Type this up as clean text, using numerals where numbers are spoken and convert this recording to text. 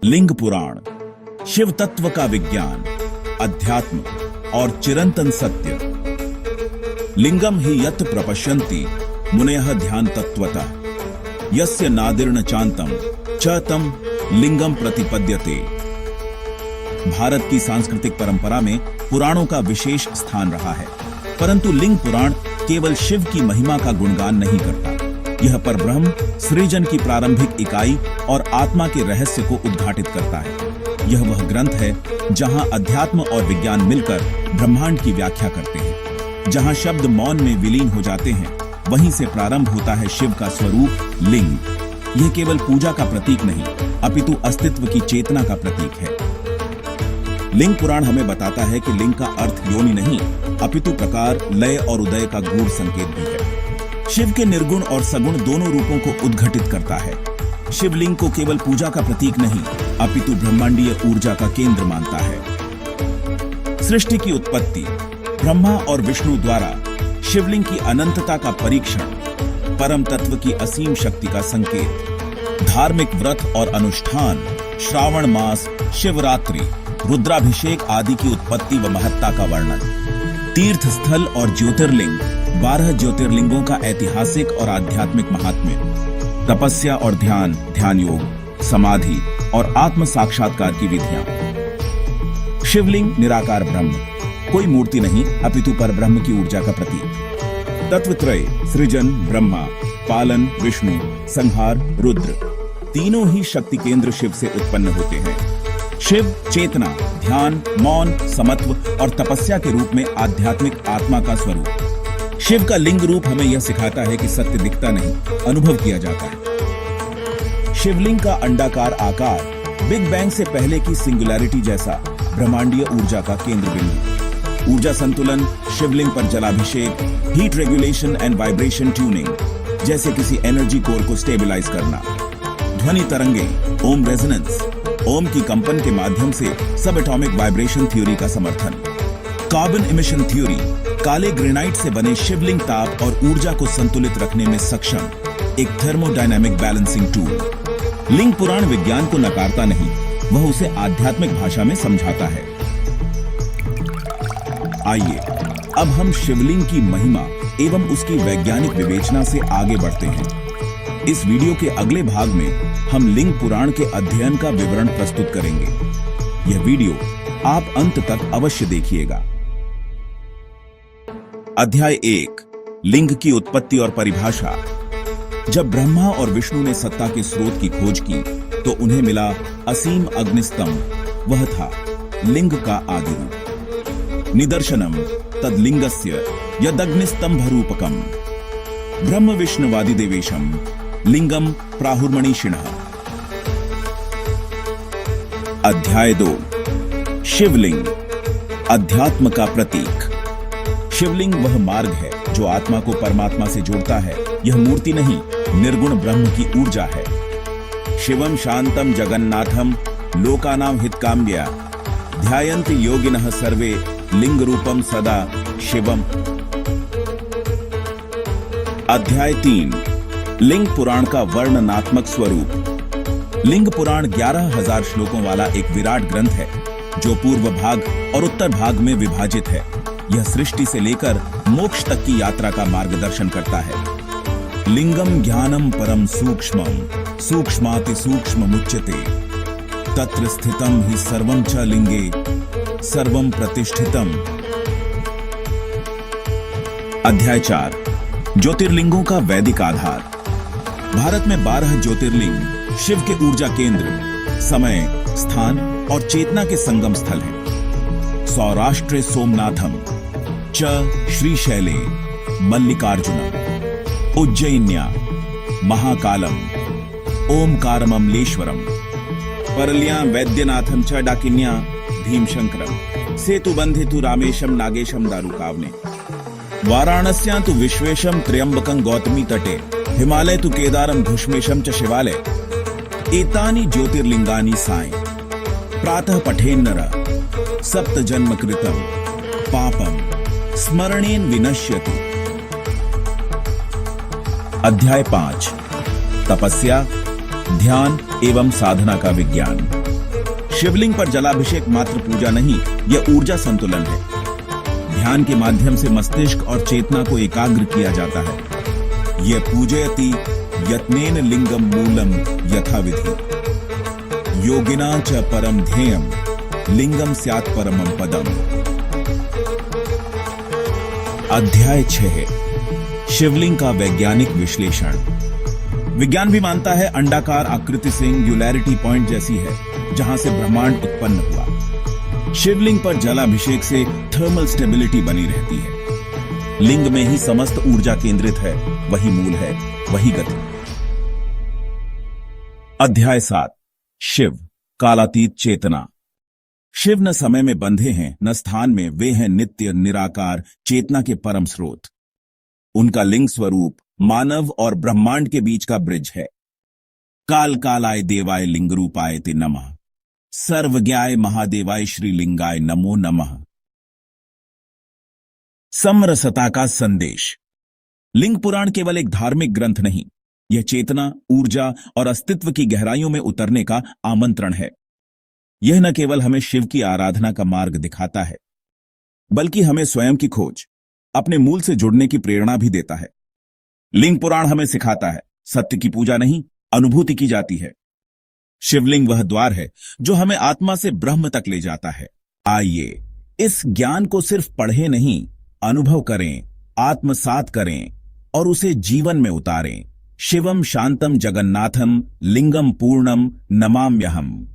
लिंग पुराण, शिव तत्व का विज्ञान, अध्यात्म और चिरंतन सत्य। लिंगम ही यत् प्रपश्यन्ति मुनयः ध्यान तत्वतः, यस्य नादिर्न चान्तं च तं लिंगम प्रतिपद्यते। भारत की सांस्कृतिक परंपरा में पुराणों का विशेष स्थान रहा है, परंतु लिंग पुराण केवल शिव की महिमा का गुणगान नहीं करता। यह परब्रह्म सृजन की प्रारंभिक इकाई और आत्मा के रहस्य को उद्घाटित करता है। यह वह ग्रंथ है जहां अध्यात्म और विज्ञान मिलकर ब्रह्मांड की व्याख्या करते हैं। जहां शब्द मौन में विलीन हो जाते हैं, वहीं से प्रारंभ होता है शिव का स्वरूप लिंग। यह केवल पूजा का प्रतीक नहीं, अपितु अस्तित्व की चेतना का प्रतीक है। लिंग पुराण हमें बताता है कि लिंग का अर्थ योनि नहीं, अपितु प्रकार, लय और उदय का गूढ़ संकेत भी है। शिव के निर्गुण और सगुण दोनों रूपों को उद्घटित करता है। शिवलिंग को केवल पूजा का प्रतीक नहीं, अपितु ब्रह्मांडीय ऊर्जा का केंद्र मानता है। सृष्टि की उत्पत्ति, ब्रह्मा और विष्णु द्वारा शिवलिंग की अनंतता का परीक्षण, परम तत्व की असीम शक्ति का संकेत, धार्मिक व्रत और अनुष्ठान, श्रावण मास, शिवरात्रि, रुद्राभिषेक आदि की उत्पत्ति व महत्ता का वर्णन, तीर्थ स्थल और ज्योतिर्लिंग, 12 ज्योतिर्लिंगों का ऐतिहासिक और आध्यात्मिक महात्म्य, तपस्या और ध्यान, ध्यान योग, समाधि और आत्म साक्षात्कार की विधियां। शिवलिंग निराकार ब्रह्म, कोई मूर्ति नहीं, अपितु पर ब्रह्म की ऊर्जा का प्रतीक। तत्वत्रय, सृजन ब्रह्मा, पालन विष्णु, संहार रुद्र, तीनों ही शक्ति केंद्र शिव से उत्पन्न होते हैं। शिव चेतना, ध्यान, मौन, समत्व और तपस्या के रूप में आध्यात्मिक आत्मा का स्वरूप। शिव का लिंग रूप हमें यह सिखाता है कि सत्य दिखता नहीं, अनुभव किया जाता है। शिवलिंग का अंडाकार आकार बिग बैंग से पहले की सिंगुलैरिटी जैसा ब्रह्मांडीय ऊर्जा का केंद्र बिंदु। ऊर्जा संतुलन, शिवलिंग पर जलाभिषेक, heat regulation and vibration tuning, जैसे किसी एनर्जी कोर को स्टेबलाइज करना। ध्वनि तरंगे, ओम रेजोनेंस, ओम की कंपन के माध्यम से सब एटॉमिक वाइब्रेशन थ्योरी का समर्थन। कार्बन इमिशन थ्योरी, काले ग्रेनाइट से बने शिवलिंग ताप और ऊर्जा को संतुलित रखने में सक्षम एक थर्मोडायनामिक बैलेंसिंग टूल। लिंग पुराण विज्ञान को नकारता नहीं, वह उसे आध्यात्मिक भाषा में समझाता है। आइए अब हम शिवलिंग की महिमा एवं उसकी वैज्ञानिक विवेचना से आगे बढ़ते हैं। इस वीडियो के अगले भाग में हम लिंग पुराण के अध्ययन का विवरण प्रस्तुत करेंगे। यह वीडियो आप अंत तक अवश्य देखिएगा। अध्याय 1, लिंग की उत्पत्ति और परिभाषा। जब ब्रह्मा और विष्णु ने सत्ता के स्रोत की खोज की तो उन्हें मिला असीम अग्निस्तंभ, वह था लिंग का आदि रूप। निदर्शनम तद्लिंगस्य यदग्निस्तंभरूपकम ब्रह्म विष्णुवादि देवेशम लिंगम प्राहुर्मणिषिणः। अध्याय 2, शिवलिंग, अध्यात्म का प्रतीक। शिवलिंग वह मार्ग है जो आत्मा को परमात्मा से जोड़ता है। यह मूर्ति नहीं, निर्गुण ब्रह्म की ऊर्जा है। शिवम शांतम जगन्नाथम लोकानां हितकाम्या ध्यायन्ति योगिनः सर्वे लिंग रूपम सदा शिवम। अध्याय 3, लिंग पुराण का वर्णनात्मक स्वरूप। लिंग पुराण 11,000 श्लोकों वाला एक विराट ग्रंथ है जो पूर्व भाग और उत्तर भाग में विभाजित है। यह सृष्टि से लेकर मोक्ष तक की यात्रा का मार्गदर्शन करता है। लिंगम ज्ञानम परम सूक्ष्मम सूक्ष्माति सूक्ष्ममुच्यते तत्र स्थितम हि सर्वं च लिंगे सर्वं प्रतिष्ठितम। अध्याय 4, ज्योतिर्लिंगों का वैदिक आधार। भारत में 12 ज्योतिर्लिंग शिव के ऊर्जा केंद्र, समय, स्थान और चेतना के संगम स्थल हैं। सौराष्ट्रे सोमनाथम च श्रीशैले मल्लिकार्जुनम उज्जैन्या महाकालम ओमकारममलेश्वरम परल्यां वैद्यनाथम च डाकिन्या भीमशंकरम सेतुबंधे तु रामेशम नागेशम दारुकावने वाराणस्यां तु विश्वेशम त्र्यंबकं गौतमी तटे हिमालय तु केदारम घुष्मेशम च शिवालय। एतानि ज्योतिर्लिंगानि सायं प्रातः पठेन्नर सप्त जन्म कृतं पापम स्मरणेन विनश्यति। अध्याय 5, तपस्या, ध्यान एवं साधना का विज्ञान। शिवलिंग पर जलाभिषेक मात्र पूजा नहीं, यह ऊर्जा संतुलन है। ध्यान के माध्यम से मस्तिष्क और चेतना को एकाग्र किया जाता है। यह पूजयति यत्नेन लिंगम मूलम यथाविधि योगिना च परम ध्येयम लिंगम स्यात् परमं पदम। अध्याय 6, शिवलिंग का वैज्ञानिक विश्लेषण। विज्ञान भी मानता है अंडाकार आकृति सिंगुलैरिटी पॉइंट जैसी है जहां से ब्रह्मांड उत्पन्न हुआ। शिवलिंग पर जलाभिषेक से थर्मल स्टेबिलिटी बनी रहती है। लिंग में ही समस्त ऊर्जा केंद्रित है, वही मूल है, वही गति। अध्याय 7, शिव कालातीत चेतना। शिव न समय में बंधे हैं न स्थान में, वे हैं नित्य निराकार चेतना के परम स्रोत। उनका लिंग स्वरूप मानव और ब्रह्मांड के बीच का ब्रिज है। काल कालाय देवाय लिंग रूपाय ते नमः, सर्वज्ञाय महादेवाय श्रीलिंगाय नमो नमः। समरसता का संदेश। लिंग पुराण केवल एक धार्मिक ग्रंथ नहीं, यह चेतना, ऊर्जा और अस्तित्व की गहराइयों में उतरने का आमंत्रण है। यह न केवल हमें शिव की आराधना का मार्ग दिखाता है, बल्कि हमें स्वयं की खोज, अपने मूल से जुड़ने की प्रेरणा भी देता है। लिंग पुराण हमें सिखाता है, सत्य की पूजा नहीं, अनुभूति की जाती है। शिवलिंग वह द्वार है जो हमें आत्मा से ब्रह्म तक ले जाता है। आइए इस ज्ञान को सिर्फ पढ़ें नहीं, अनुभव करें, आत्मसात करें और उसे जीवन में उतारें। शिवम शांतम जगन्नाथम लिंगम पूर्णम नमाम्यहम्।